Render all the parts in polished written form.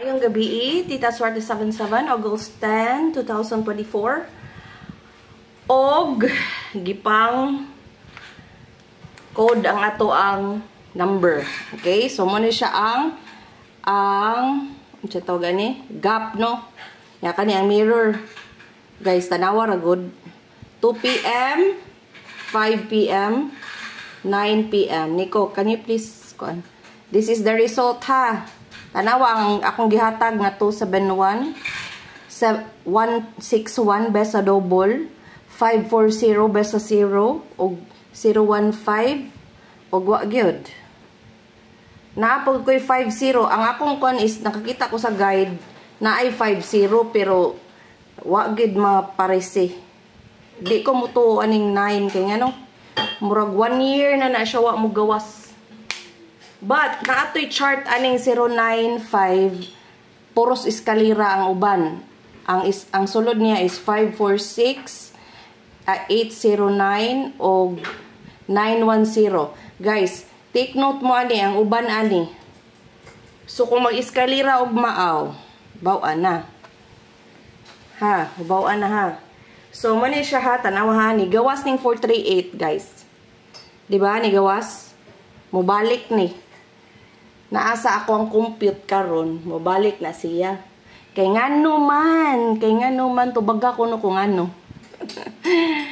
Ngayong gabi, Tita Swerte 77, August 10, 2024. Og gipang code ang ato ang number. Okay? So mo ni siya ang unsa tawag gani? Gap, no? Ya kani ang mirror. Guys, tanawa ra good. 2 PM, 5 PM, 9 PM. Nico, can you please this is the result ha. Tanawa ang akong gihatag nga 271 161 besa double 540 besa 0 og 015 og wa gyud. Naapod ko'y 50. Ang akong kon is nakakita ko sa guide na ay 50 pero wa gyud maparese. Di ko mutuo aning 9 kay ngano murag 1 year na siya wa mo gawas. But, naato'y chart aning 095, puros eskalera ang uban. Ang sulod niya is 546, 809, o 910. Guys, take note mo ani, ang uban ani. So, kung mag-eskalera og maaw, bawaan na. Ha, bawaan na ha. So, mani siya ha, tanawa ha, ni gawas ning 438, guys. Diba, ni gawas? Mubalik ni. Naasa ako ang compute karon, mobalik na siya. Kay ngano man tubaga ko no kung ano.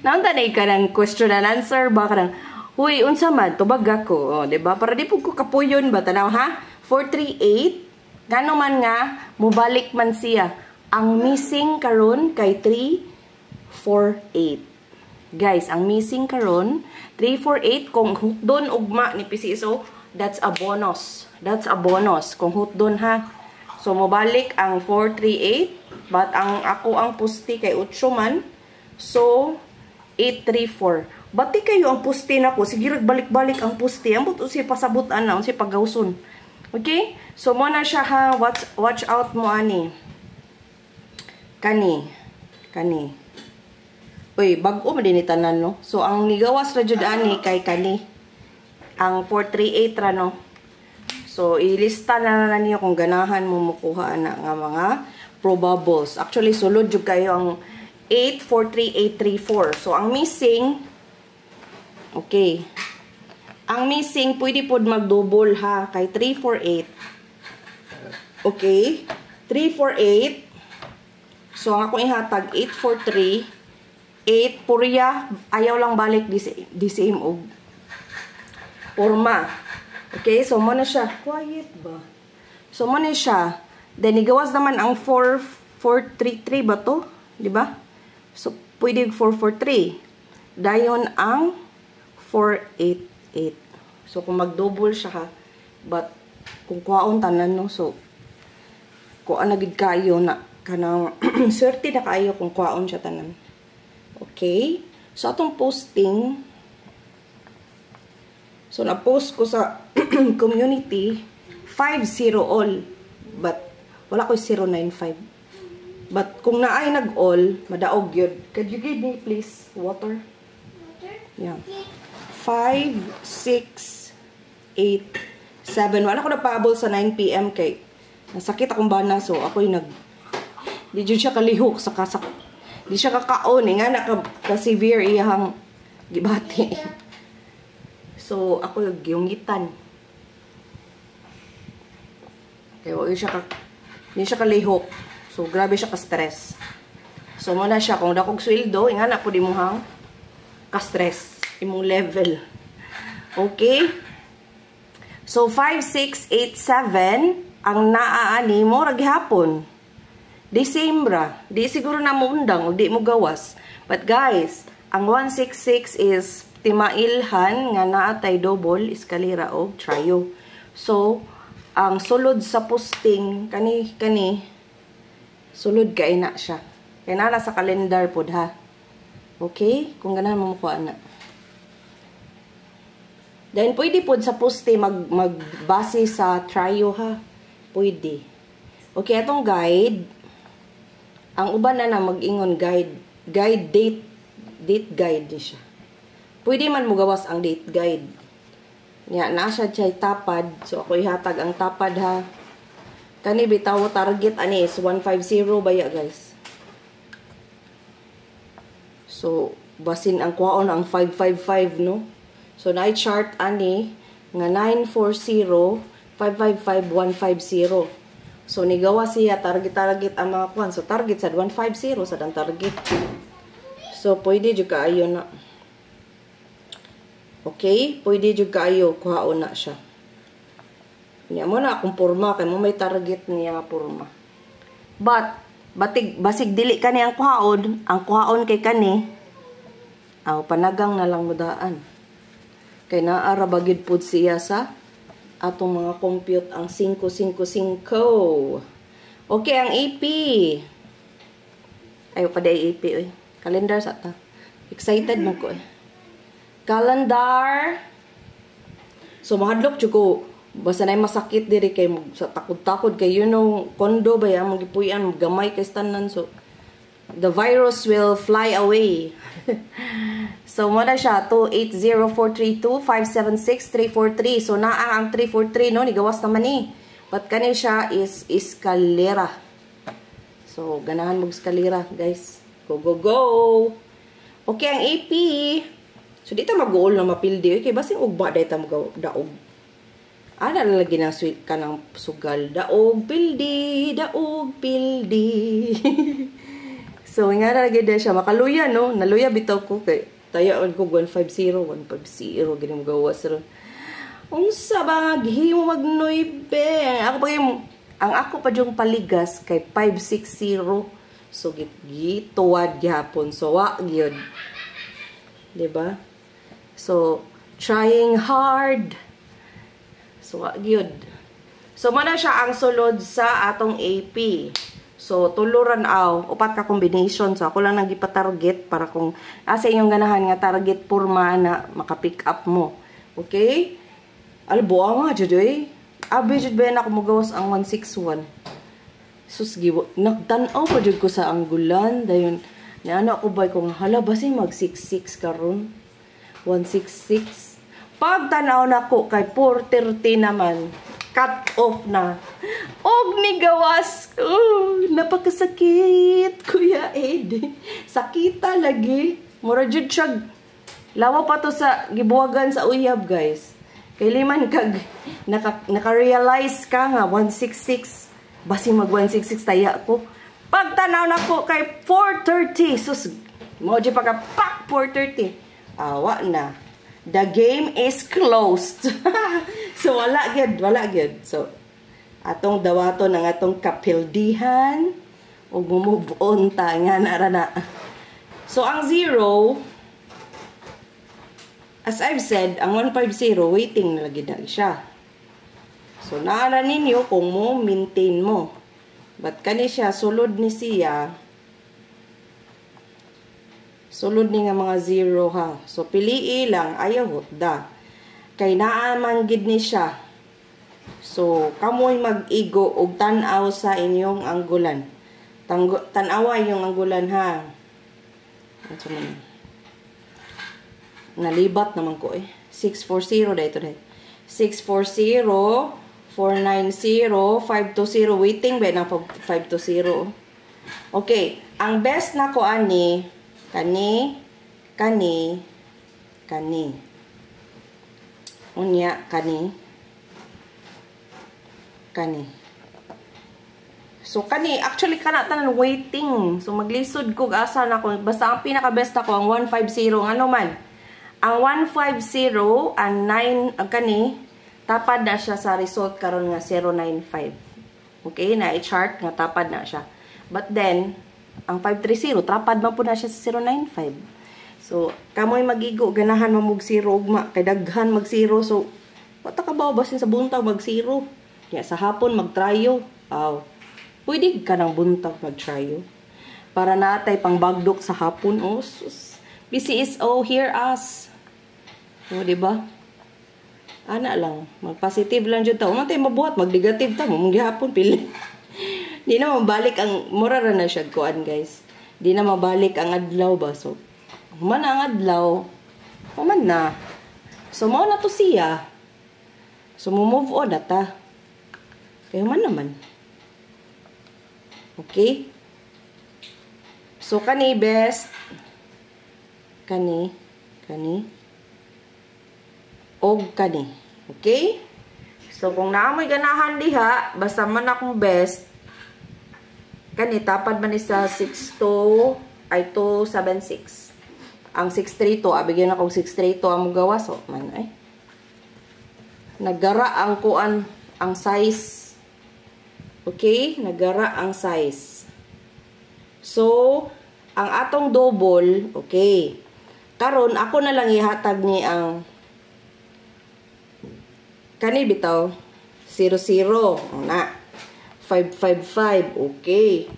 Naunta na ka ng question and answer ba ka ng, huy, unsa man, tubaga ko. O, diba? Para di po ko kapuyon ba? Tanaw ha? 438, ngano man nga, mobalik man siya. Ang missing karon kay 348. Guys, ang missing karon 348, kung doon ugma ni PCSO, that's a bonus. That's a bonus. Kung hutdon ha. So, mabalik ang 438. But, ang pusti kay 8 man. So, 834. Bati kayo ang pusti na ko. Sige, balik-balik ang pusti. Ang buto siya pasabutan na. Ang siya paggawson. Okay? So, muna siya ha. Watch out mo ani. Kani. Uy, bago madinitanan no. So, ang nigawas na jud ani kay kani. Ang 438 ra no. So, ilista na niyo kung ganahan mo mukuha na nga mga probables. Actually, sulod jud kayo ang 843834. So, ang missing, okay. Ang missing, pwede po mag-double ha, kay 348. Okay. 348. So, ang akong ihatag, 843. 8, purya, ayaw lang balik di same og forma. Okay, so muna siya. Quiet ba? So muna siya. Then, igawas naman ang 4433 ba to? Diba? So, pwede 443. Dayon ang 488. So, kung mag-double siya ha. But, kung kuhaon tanan no. So, kuhaan na gid kayo na kanang swerte na kayo kung kuhaon siya tanan. Okay? So, atong posting, so, na-post ko sa community, 50 all. But, wala ko 095. But, kung naay nag-all, madaog yun. Could you give me, please, water? Water? Yeah. 5, 6, 8, 7. Wala ko na-paabol sa 9 PM kay nasakit akong bana. So, ako'y di dyan siya kalihok sa kasak. Di siya kakaon. Nga naka-severe iyahang gibati. So, ako yung-gitan. Kaya hindi siya kalihok. So, grabe siya ka-stress. So, muna siya. Kung dakog sweldo, nga na po di mo hang ka-stress. Imong level. Okay? So, 5, 6, 8, 7, ang naaani mo, raghapon. Di same ra. Di siguro na mo undang o di mo gawas. But guys, ang 166 is timailhan nga naatay double, eskalera o trio. So, ang sulod sa posting, kani, sulod kay na siya. Kaya na sa kalendar pod ha. Okay? Kung ganahan mo makuha na. Then, pwede pod sa posting magbase sa trio ha. Pwede. Okay, atong guide. Ang uban na mag-ingon guide. Date guide di siya. Pwede man mo gawas ang date guide. Nga, nasa siya tapad. So, ako ihatag ang tapad ha. Kani bitaw target ani is 150 baya guys. So basin ang kwaon ang 555 no. So na chart ani nga 940 555 150. So nigawa siya target ang mga kwan. So target sa 150 sa dang target. So pwede jud kaayo na. Okay, pwede jud kaayo kuhaon na siya. Niya mo na akong porma kay mo may target niya nga porma. But basig dili kani ang kuhaon kay kani panagang na lang mudaan. Kay naara bagid pud siya sa atong mga compute ang 555. Okay, ang AP. Ayo pa day AP oy. Calendar sa ta. Excited man ko eh. Calendar. So mahadlok jud ko. Basta na masakit diri kay sa takod-takod kay kondo ba ya magipuy-an gamay kay tanan, so the virus will fly away. So mo na siya 280432576 343. So naa ang 343 no nigawas naman ni. But kani siya is eskalera. So ganahan mo eskalera guys. Go go go. Okay ang AP. So dito mag-goal na mapildi kay basing ugba dayta mo daog. Ana lagi ng sweet ka ng sugal. Daog pildi. So, nga lagi na siya. Makaluya, no? Naluya bitaw ko. Kay tayaan ko 150. Ganyan mo gawas ron. Unsa ba nga gihimo magnoybe? Ang ako pa yung paligas kay 560. So, gituwad gihapon. So, yun. Diba? So, trying hard. So, yun. So, mana siya ang sulod sa atong AP. So, tuluran upat ka combination. So, ako lang nagipa-target para kung asa inyong ganahan nga target purma na maka-pick up mo. Okay? Albuwa nga, jud eh. Abi, jud ba yan ako magawas ang 161. Sus, nagtanaw pa jud ko sa anggulan. Dayon, niano ako ba kung hala, basi mag-66 karon 166. Pagtanaw na ko kay 430 naman, cut off na. Og ni gawas. Napakasakit, Kuya Ed. Sakita lagi. Mura jud siya. Lawa pa to sa gibuwagan sa uyab, guys. Kay liman kag naka-realize ka nga 166. Basi mag 166 taya ko. Pagtanaw na ko kay 430. Sus, mo di pa ka pak 430. Awa na. The game is closed. So, wala gyud. So, atong dawaton ang atong kapildihan o move on ta nga nara na. So, ang 0, as I've said, ang 150, waiting na lagi na siya. So, naara ninyo kung mo maintain mo. But kani siya, sulod ni siya. Sulod ni nga mga 0 ha. So, pilii lang, ayaw da. Kay naaman gid ni siya. So, kamoy mag-igo og tan-aw sa inyong anggulan. Tan-awa inyong anggulan ha. Ano man? Nalibat naman ko eh. 640 dito dahil. 640, 490, 520. Waiting ba ng 520? Okay. Ang best na ko ani, kani. Unya, kani. So, actually, tanan waiting. So, maglisod ko, asa na ko. Basta ang pinaka-best ako, ang 150. Ano man? Ang 150, ang 9, ang tapad na siya sa result karon nga 095. Okay? Na-chart nga tapad na siya. But then, ang 530, tapad man po na siya sa 095. So, kamoy magigo, ganahan mamug 0, ugma, kay daghan mag 0. So, wata ka ba, basin sa buntag mag 0. Kaya sa hapon mag-tryo. Pwede ka ng buntag mag-tryo. Para natay pang bagdok sa hapon. Oh, sus. PCSO, hear us. O, diba? Ana lang. Mag-positive lang dyan ta. Umatay mabuhat, mag-negative ta. Mamang pili. Di na mabalik ang, murara na siya kuan guys. Di na mabalik ang adlaw ba. So, man ang adlaw, man na. So, mao na to siya. So, move on na ta. Kaya man naman. Okay? So, kani best. Kani. Og kani. Okay? So, kung naamoy ganahan diha, basta man akong best, kani, tapad man isa 276. Ang 632, bigyan akong 632 ang gawas. So, man, ay. Nagara ang kuan, ang size. Okay? Nagara ang size. So, ang atong double, okay. Karon ako na lang ihatag ni ang kani bitaw 00 na 555, okay.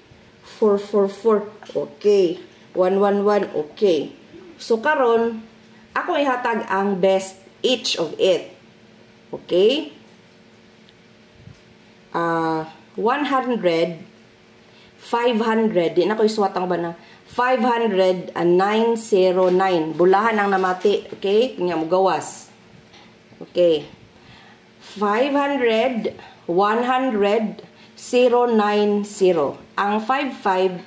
444, okay. 111, okay. So, karon, ako ihatag ang best each of it. Okay? 100, 500, di na ko isuwat ang ba na, 50909. Bulahan ang namati. Okay? Kanya mo gawas. Okay. 500, 100, 090. Ang 55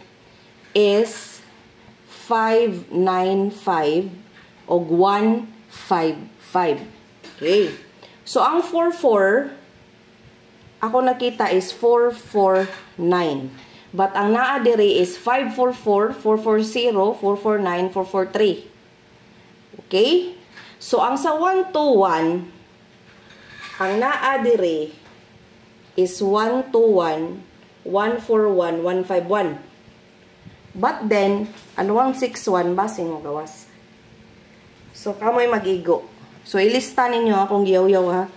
is 595 o 155. Okay. So, ang 44, ako nakita is 449. But ang naa diri is 544, 440, 449, 443. Okay? So, ang sa 121, ang naa diri is 121, 141, 151. But then, ano ang 61, basin mo gawas. So, kamoy mag-igo. So, ilista ninyo akong giyaw-yaw ha.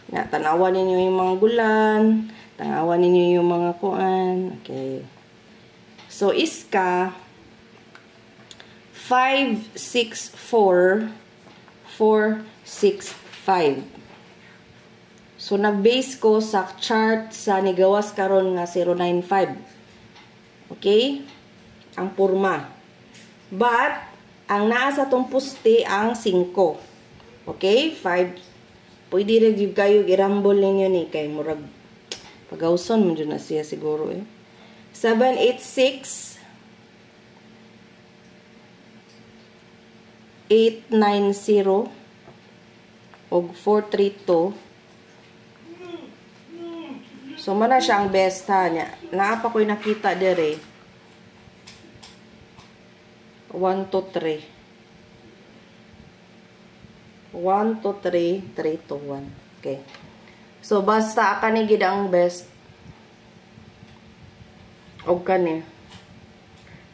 Na, tanawan ninyo yung mga gulan. Tanawan ninyo yung mga kuan. Okay. So, iska 564 465. So, nag-base ko sa chart sa nigawas karon nga 095. Okay? Ang purma. But, ang naa sa tong puste ang 5. Okay? 5. Pwede rin yung kayo girambol ninyo ni. Kay murag pagawson mo dyan na siya siguro eh. 786 890 og 432. So, mana siya ang best ha niya. Naapa ko'y nakita dire. 1, 2, 3. 1, 2, 3, 3, 2, 1. Okay. So, basta kani gid ang best. O kani.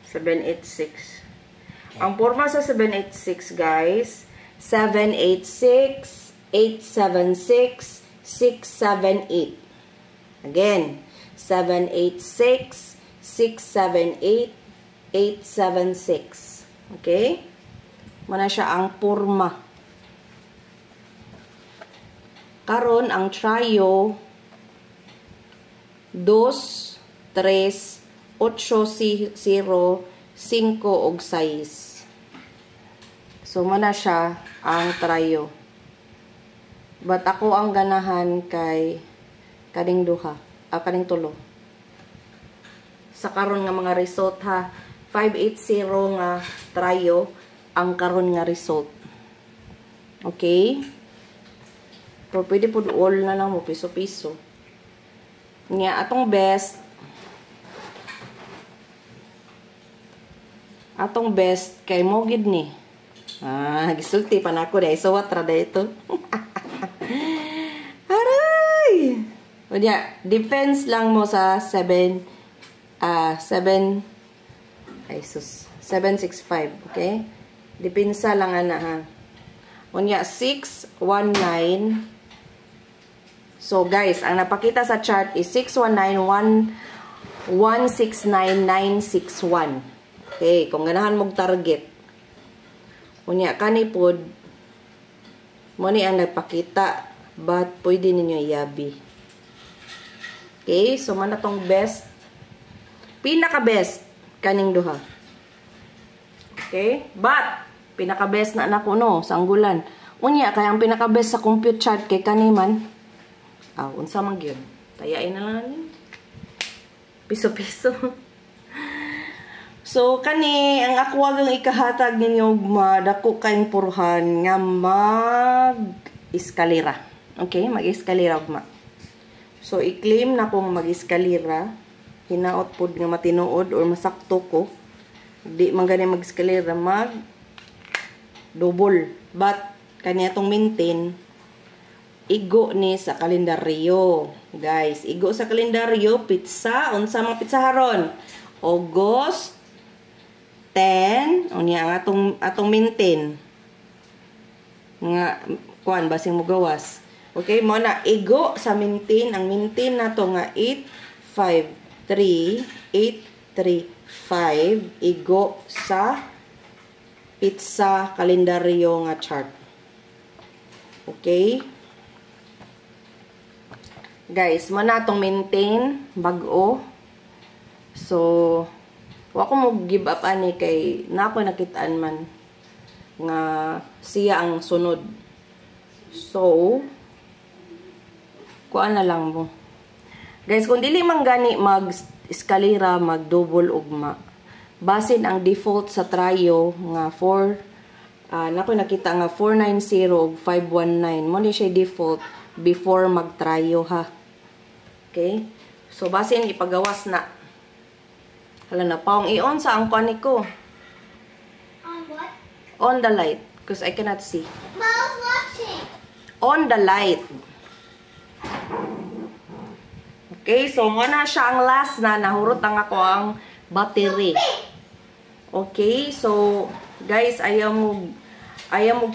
786. Ang forma sa 786, guys. 786, 876, 678. Again. 786, 678, 876. Okay? Muna siya ang forma. Karon ang trio 2, 3, 8, 0, 5 og 6. So muna siya ang trio. But ako ang ganahan kay kaning duha, kaning tulo. Sa karon nga mga result ha, 580 nga trio ang karon nga result. Okay? Pero pwede po all na lang mo, piso-piso. Nga, atong best. Atong best, kay mo gid ni. Gisulti pa na ako dahil. So, what rada ito? Aray! O niya, defense lang mo sa 765. Okay? Depensa lang ana ha. O niya, 619. So, guys, ang napakita sa chart is 619,169,961. Okay, kung ganahan mong target. Unya, kanipod, mo ni ang nagpakita, but pwede ninyo iabi. Okay, so man na tong best. Pinaka-best, kaning duha. Okay, but, pinaka-best na nako no, sa anggulan. Unya, kaya ang pinaka-best sa compute chart kay kaniman, unsa man gyud. Tayain na lang ni. Piso-piso. So, kani, ang ako wagang ikahatag ninyo, madako kayong puruhan nga mag-eskalera. Okay? Mag-eskalera, ugma. So, i-claim na kung mag-eskalera, hinaot po nga matinuod or masakto ko, di man gani mag-eskalera, mag-double. But, kanya itong maintain, igo ni sa kalendaryo. Guys, igo sa kalendaryo, pizza, unsa mga pizza haron? August 10, o niya ang atong maintain. Nga, kuan, basing mo gawas. Okay, mo na, igo sa maintain. Ang maintain na to nga 853, igo sa pizza kalendaryo nga chart. Okay? Guys, mo na itong maintain, bago. So, wa ko mo give up ani kay na ako nakitaan man nga siya ang sunod. So, kuan na lang mo. Guys, kung dili man gani mag-eskalera, mag-double ugma, basin ang default sa tryo nga 4, na ko nakita nga 490 ug 519. Mo ni siya default before mag-tryo ha. Okay? So, basin ipagawas na. Hala na, paong i-on sa ang kuan ko. On what? On the light. Because I cannot see. Mom's watching. On the light. Okay, so muna siya ang last na nahurot ang ako ang battery. Okay, so guys, ayaw mo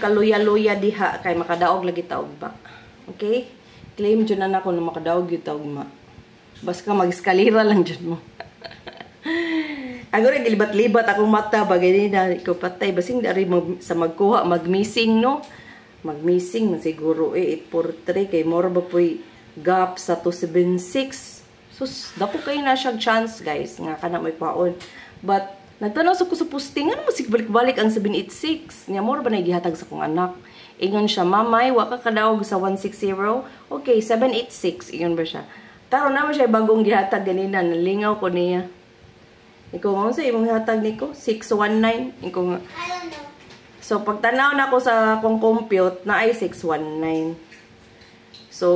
kaluya-luya diha kay makadaog lagi taog ba. Okay? Claim dyan na ako na makadaog yung taog ma. Basta mag-eskalera lang dyan mo. Ako rin gilibat-libat akong mata bagay na ikaw patay. Basing dari sa magkuha, mag-missing no? Mag-missing siguro 843 kay more ba po'y gap sa 276. Sus, dapo kayo na siyang chance guys nga kana may paon. But nagtanaw sa ko sa posting, ano masig balik-balik ang 786? Nga more ba na gihatag sa kong anak? Ingon siya, mamay, waka kadaog sa 160. Okay, 786. Ingon ba siya? Pero naman siya bagong gihatag ganina. Nalingaw ko niya. Ikaw nga sa imong hatag niko 619. Ikaw nga. I don't know. So, pagtanaw na ko sa kong compute, na ay 619. So,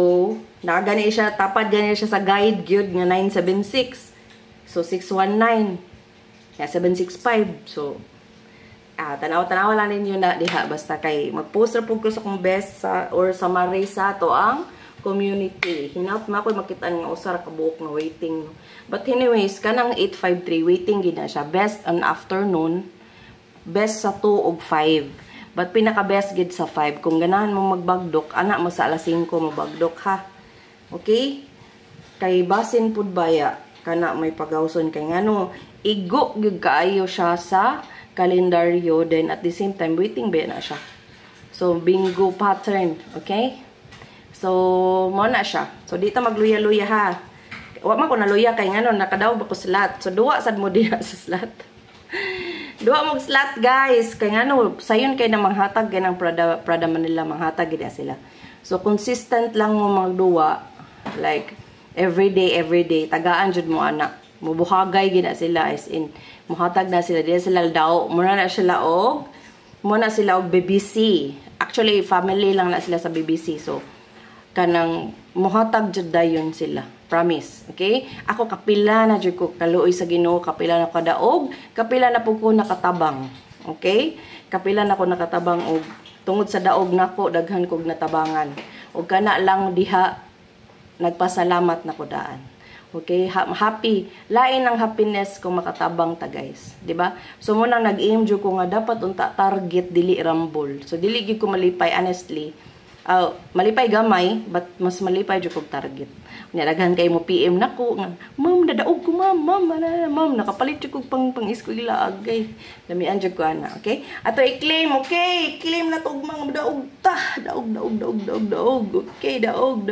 nakagani siya, tapad gani siya sa guide gyud nga 976. So, 619. Yeah, 765. So, tanaw-tanaw lang ninyo na diha. Basta kay mag-poster po ko sa kong best sa, or summary sa to ang community. Hinaut mo ako makitaan nga usara kabuok na waiting. But anyways, kanang 853, waiting gina siya. Best on afternoon. Best sa 2 ug 5. But pinaka-best gid sa 5. Kung ganahan mo magbagdok, anak mo sa alas 5 magbagdok ha. Okay? Kay basin pud baya, kana may pagawson kay ngano, igo gyud kaayo siya sa kalendaryo, then at the same time waiting ba na siya. So bingo pattern, okay? So mo na siya. So dito magluya-luya ha. Wa man ko naluya kay ngano nakadaw ba ko slot. So duwa sad mo diha sa slot. Duwa mo slot guys kay ngano sayon kay na manghatag kay ng Prada Manila manghatag gid sila. So consistent lang mo magduwa like every day tagaan jud mo anak. Mubuhagay gina sila as in muhatag na sila diya sila daw muna na sila og BBC. Actually family lang na sila sa BBC. So kanang muhatag jud dayon sila. Promise. Okay? Ako kapila na jud ko kaluoy sa Ginoo, kapila na kadaog, kapila na pud ko nakatabang. Okay? Kapila na ko nakatabang og tungod sa daog nako daghan kog natabangan. Og kana lang diha nagpasalamat na ko daan. Okay, happy. Lain ang happiness kung makatabang ta, guys. 'Di ba? So mo nang nag-aim jud ko nga dapat unta target dili rumble. So dili gyud ko malipay honestly. Malipay gamay, but mas malipay jud kog target. Nilaghan kay mo PM nako nga, "Ma'am, dadaog ko, ma'am. Ma'am, nakapalit jud kog pang-eskwela agay." Damian jud ko ana, okay? Ato i-claim, okay? Claim na tog mga daog ta. Daog. Okay, daog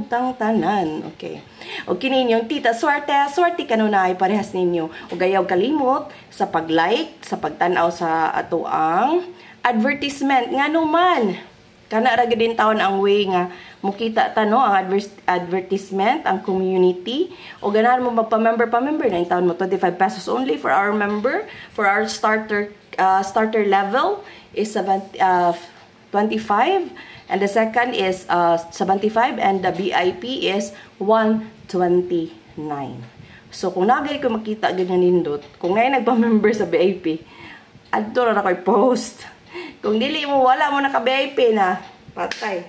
tang tanan. Okay. O kininyo, tita, swerte kanunay parehas ninyo. O gayaw kalimot sa pag-like, sa pagtanaw sa ato ang advertisement. Nga naman, kana ra gid din taon ang way nga mukita ta no ang advertisement ang community o ganahan mo magpa-member na in taon mo 25 pesos only for our member. For our starter level is 25 and the second is 75 and the VIP is 129. So kung nagay ko makita ganyan nindot, kung ngay nagpa-member sa VIP, adto ra ko'y post. Kung dili mo wala mo naka-VIP na patay.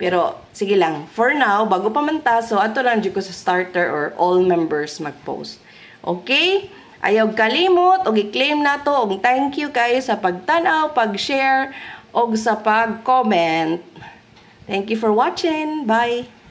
Pero, sige lang. For now, bago pa man ta, so ato lang dyan ko sa starter or all members mag-post. Okay? Ayaw kalimot, og i-claim na to, og thank you kayo sa pagtanaw, pag-share, og sa pag-comment. Thank you for watching. Bye!